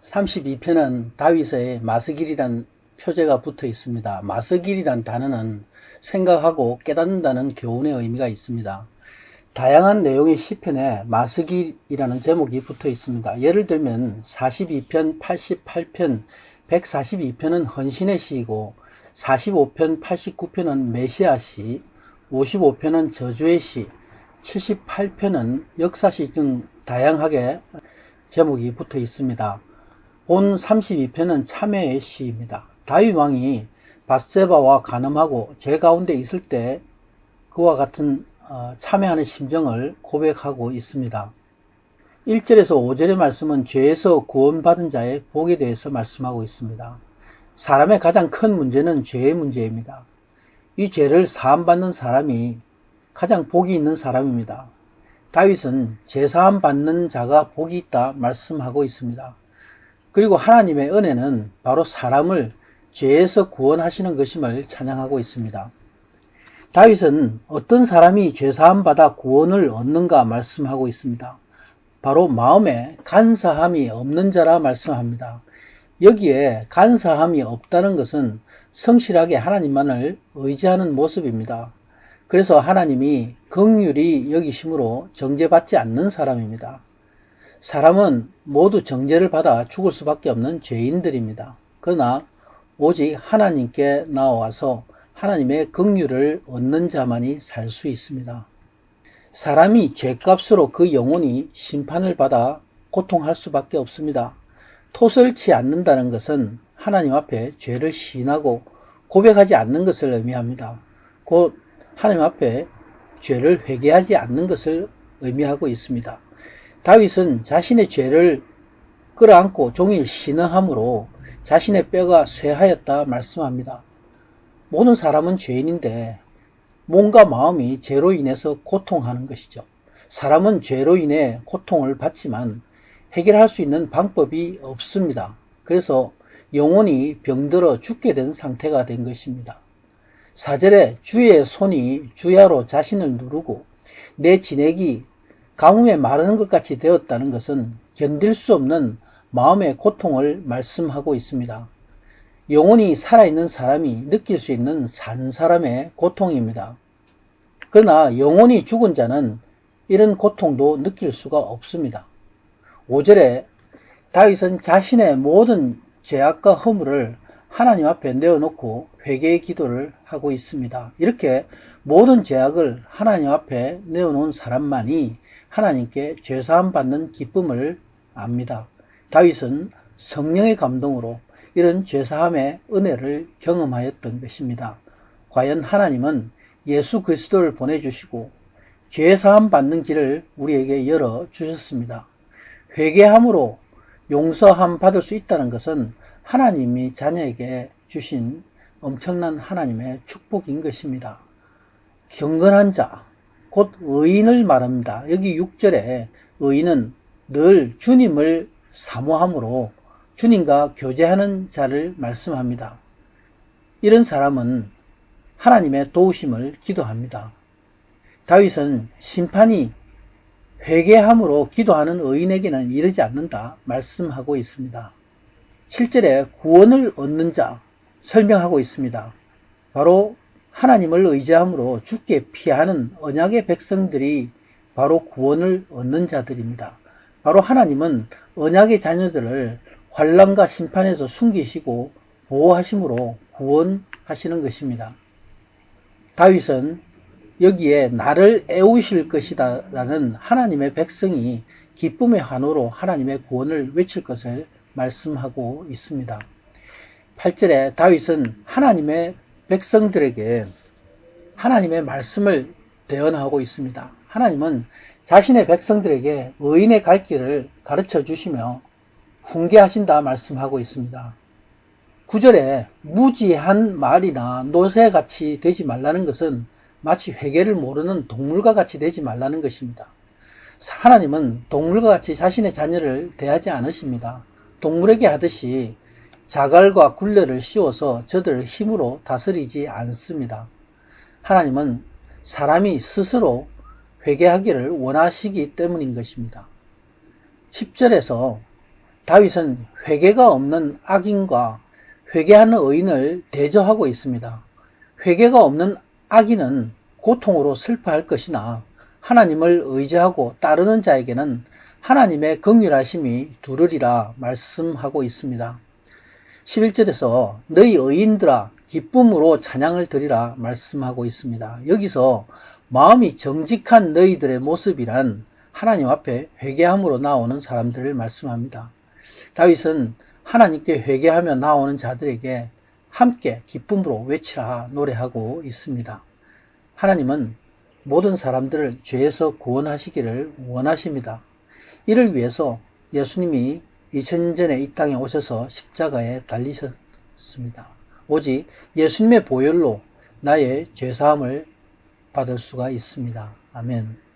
32편은 다윗의 마스길이란 표제가 붙어 있습니다. 마스길이란 단어는 생각하고 깨닫는다는 교훈의 의미가 있습니다. 다양한 내용의 시편에 마스길이라는 제목이 붙어 있습니다. 예를 들면 42편, 88편, 142편은 헌신의 시이고 45편, 89편은 메시아 시, 55편은 저주의 시, 78편은 역사시 등 다양하게 제목이 붙어 있습니다. 본 32편은 참회의 시입니다. 다윗 왕이 밧세바와 간음하고 죄 가운데 있을 때 그와 같은 참회하는 심정을 고백하고 있습니다. 1절에서 5절의 말씀은 죄에서 구원받은 자의 복에 대해서 말씀하고 있습니다. 사람의 가장 큰 문제는 죄의 문제입니다. 이 죄를 사함받는 사람이 가장 복이 있는 사람입니다. 다윗은 죄사함 받는 자가 복이 있다 말씀하고 있습니다. 그리고 하나님의 은혜는 바로 사람을 죄에서 구원하시는 것임을 찬양하고 있습니다. 다윗은 어떤 사람이 죄사함 받아 구원을 얻는가 말씀하고 있습니다. 바로 마음에 간사함이 없는 자라 말씀합니다. 여기에 간사함이 없다는 것은 성실하게 하나님만을 의지하는 모습입니다. 그래서 하나님이 긍휼히 여기심으로 정죄받지 않는 사람입니다. 사람은 모두 정죄를 받아 죽을 수밖에 없는 죄인들입니다. 그러나 오직 하나님께 나와서 하나님의 긍휼을 얻는 자만이 살 수 있습니다. 사람이 죄값으로 그 영혼이 심판을 받아 고통할 수밖에 없습니다. 토설치 않는다는 것은 하나님 앞에 죄를 시인하고 고백하지 않는 것을 의미합니다. 곧 하나님 앞에 죄를 회개하지 않는 것을 의미하고 있습니다. 다윗은 자신의 죄를 끌어안고 종일 신음함으로 자신의 뼈가 쇠하였다 말씀합니다. 모든 사람은 죄인인데 몸과 마음이 죄로 인해서 고통하는 것이죠. 사람은 죄로 인해 고통을 받지만 해결할 수 있는 방법이 없습니다. 그래서 영혼이 병들어 죽게 된 상태가 된 것입니다. 4절에 주의 손이 주야로 자신을 누르고 내 진액이 가뭄에 마르는 것 같이 되었다는 것은 견딜 수 없는 마음의 고통을 말씀하고 있습니다. 영혼이 살아있는 사람이 느낄 수 있는 산 사람의 고통입니다. 그러나 영혼이 죽은 자는 이런 고통도 느낄 수가 없습니다. 5절에 다윗은 자신의 모든 죄악과 허물을 하나님 앞에 내어놓고 회개의 기도를 하고 있습니다. 이렇게 모든 죄악을 하나님 앞에 내어놓은 사람만이 하나님께 죄사함 받는 기쁨을 압니다. 다윗은 성령의 감동으로 이런 죄사함의 은혜를 경험하였던 것입니다. 과연 하나님은 예수 그리스도를 보내주시고 죄사함 받는 길을 우리에게 열어주셨습니다. 회개함으로 용서함 받을 수 있다는 것은 하나님이 자녀에게 주신 엄청난 하나님의 축복인 것입니다. 경건한 자, 곧 의인을 말합니다. 여기 6절에 의인은 늘 주님을 사모함으로 주님과 교제하는 자를 말씀합니다. 이런 사람은 하나님의 도우심을 기도합니다. 다윗은 심판이 회개함으로 기도하는 의인에게는 이르지 않는다 말씀하고 있습니다. 7절에 구원을 얻는 자 설명하고 있습니다. 바로 하나님을 의지함으로 죽게 피하는 언약의 백성들이 바로 구원을 얻는 자들입니다. 바로 하나님은 언약의 자녀들을 환난과 심판에서 숨기시고 보호하심으로 구원하시는 것입니다. 다윗은 여기에 나를 애우실 것이다 라는 하나님의 백성이 기쁨의 환호로 하나님의 구원을 외칠 것을 말씀하고 있습니다. 8절에 다윗은 하나님의 백성들에게 하나님의 말씀을 대언하고 있습니다. 하나님은 자신의 백성들에게 의인의 갈 길을 가르쳐 주시며 훈계하신다 말씀하고 있습니다. 9절에 무지한 말이나 노새같이 되지 말라는 것은 마치 회개를 모르는 동물과 같이 되지 말라는 것입니다. 하나님은 동물과 같이 자신의 자녀를 대하지 않으십니다. 동물에게 하듯이 자갈과 굴레를 씌워서 저들을 힘으로 다스리지 않습니다. 하나님은 사람이 스스로 회개하기를 원하시기 때문인 것입니다. 10절에서 다윗은 회개가 없는 악인과 회개하는 의인을 대조하고 있습니다. 회개가 없는 악인은 고통으로 슬퍼할 것이나 하나님을 의지하고 따르는 자에게는 하나님의 긍휼하심이 두르리라 말씀하고 있습니다. 11절에서 너희 의인들아 기쁨으로 찬양을 드리라 말씀하고 있습니다. 여기서 마음이 정직한 너희들의 모습이란 하나님 앞에 회개함으로 나오는 사람들을 말씀합니다. 다윗은 하나님께 회개하며 나오는 자들에게 함께 기쁨으로 외치라 노래하고 있습니다. 하나님은 모든 사람들을 죄에서 구원하시기를 원하십니다. 이를 위해서 예수님이 2000년 전에 이 땅에 오셔서 십자가에 달리셨습니다. 오직 예수님의 보혈로 나의 죄사함을 받을 수가 있습니다. 아멘.